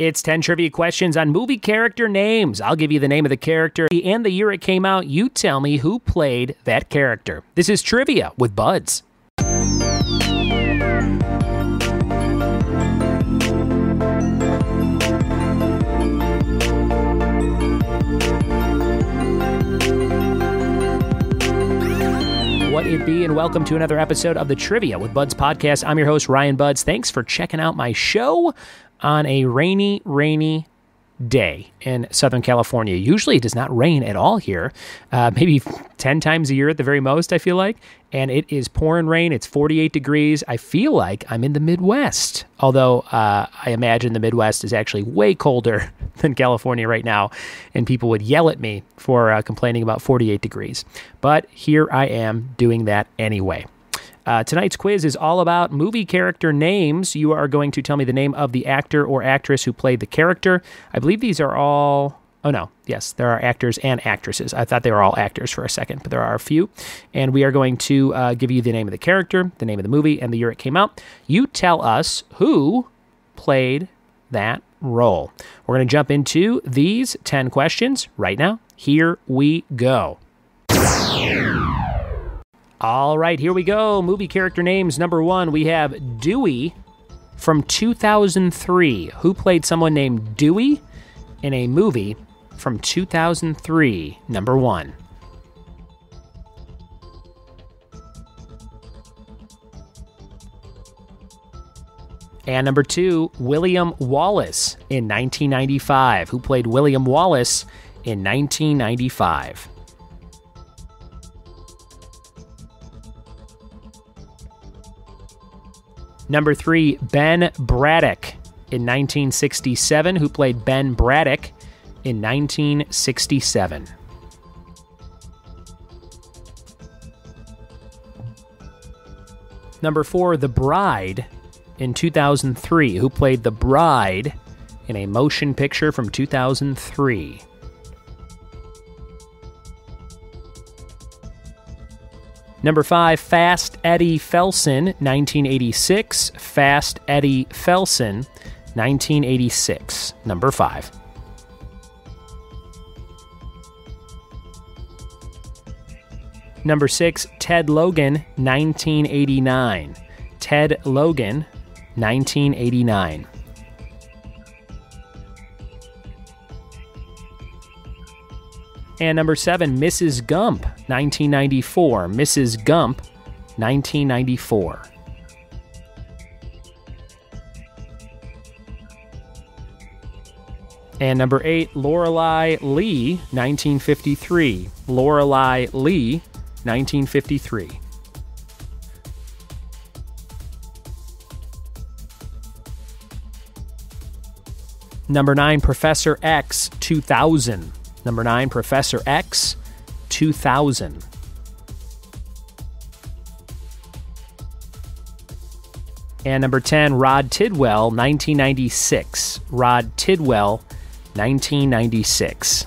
It's 10 trivia questions on movie character names. I'll give you the name of the character and the year it came out. You tell me who played that character. This is Trivia with Buds. What it be, and welcome to another episode of the Trivia with Buds podcast. I'm your host, Ryan Buds. Thanks for checking out my show on a rainy day in Southern California. Usually it does not rain at all here, maybe 10 times a year at the very most, I feel like, and it is pouring rain. It's 48 degrees. I feel like I'm in the Midwest, although I imagine the Midwest is actually way colder than California right now, and people would yell at me for complaining about 48 degrees. But here I am doing that anyway. Tonight's quiz is all about movie character names. You are going to tell me the name of the actor or actress who played the character. I believe these are all... Oh, no. Yes, there are actors and actresses. I thought they were all actors for a second, but there are a few. And we are going to give you the name of the character, the name of the movie, and the year it came out. You tell us who played that role. We're going to jump into these 10 questions right now. Here we go. All right, here we go. Movie character names. Number 1, we have Dewey from 2003. Who played someone named Dewey in a movie from 2003? Number 1. And number 2, William Wallace in 1995. Who played William Wallace in 1995? Number 3, Ben Braddock in 1967. Who played Ben Braddock in 1967? Number 4, The Bride in 2003. Who played the bride in a motion picture from 2003? Number 5, Fast Eddie Felson, 1986. Fast Eddie Felson, 1986. Number 5. Number 6, Ted Logan, 1989. Ted Logan, 1989. And number 7, Mrs. Gump, 1994. Mrs. Gump, 1994. And number 8, Lorelei Lee, 1953. Lorelei Lee, 1953. Number 9, Professor X, 2000. Number 9, Professor X, 2000. And number 10, Rod Tidwell, 1996. Rod Tidwell, 1996.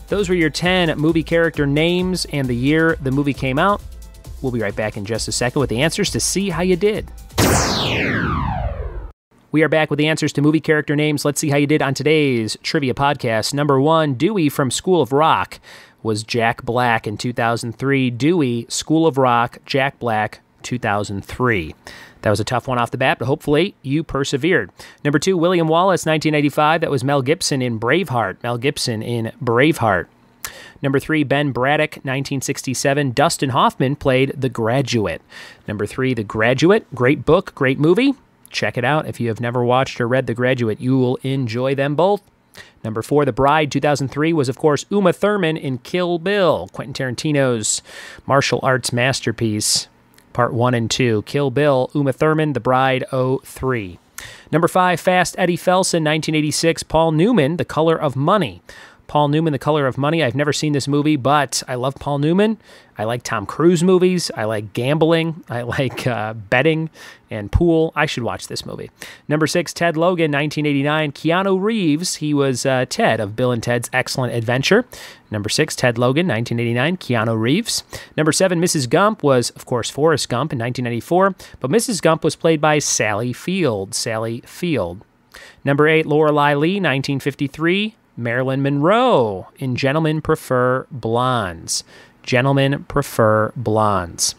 Those were your 10 movie character names and the year the movie came out. We'll be right back in just a second with the answers to see how you did. We are back with the answers to movie character names. Let's see how you did on today's trivia podcast. Number 1, Dewey from School of Rock was Jack Black in 2003. Dewey, School of Rock, Jack Black, 2003. That was a tough one off the bat, but hopefully you persevered. Number 2, William Wallace, 1985. That was Mel Gibson in Braveheart. Mel Gibson in Braveheart. Number 3, Ben Braddock, 1967. Dustin Hoffman played The Graduate. Number 3, The Graduate. Great book, great movie. Check it out. If you have never watched or read The Graduate, you will enjoy them both. Number 4, The Bride, 2003, was, of course, Uma Thurman in Kill Bill, Quentin Tarantino's martial arts masterpiece, Part 1 and 2. Kill Bill, Uma Thurman, The Bride, 2003. Number 5, Fast Eddie Felson, 1986, Paul Newman, The Color of Money. Paul Newman, The Color of Money. I've never seen this movie, but I love Paul Newman. I like Tom Cruise movies. I like gambling. I like betting and pool. I should watch this movie. Number 6, Ted Logan, 1989. Keanu Reeves, he was Ted of Bill and Ted's Excellent Adventure. Number 6, Ted Logan, 1989. Keanu Reeves. Number 7, Mrs. Gump was, of course, Forrest Gump in 1994, but Mrs. Gump was played by Sally Field. Sally Field. Number 8, Lorelei Lee, 1953. Marilyn Monroe in Gentlemen Prefer Blondes. Gentlemen Prefer Blondes.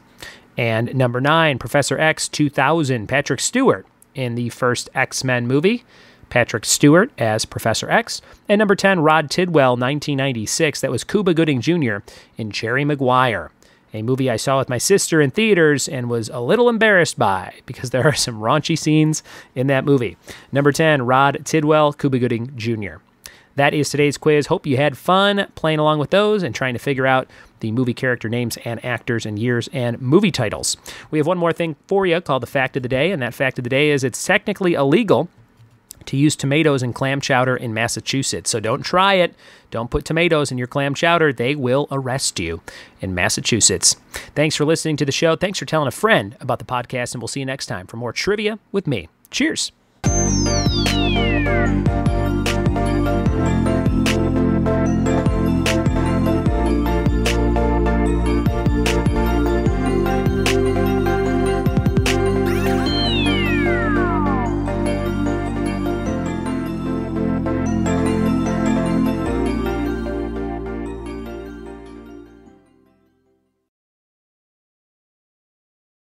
And number 9, Professor X, 2000. Patrick Stewart in the first X-Men movie. Patrick Stewart as Professor X. And number 10, Rod Tidwell, 1996. That was Cuba Gooding Jr. in Jerry Maguire, a movie I saw with my sister in theaters and was a little embarrassed by because there are some raunchy scenes in that movie. Number 10, Rod Tidwell, Cuba Gooding Jr. That is today's quiz. Hope you had fun playing along with those and trying to figure out the movie character names and actors and years and movie titles. We have one more thing for you called the Fact of the Day, and that Fact of the Day is it's technically illegal to use tomatoes in clam chowder in Massachusetts. So don't try it. Don't put tomatoes in your clam chowder. They will arrest you in Massachusetts. Thanks for listening to the show. Thanks for telling a friend about the podcast, and we'll see you next time for more trivia with me. Cheers.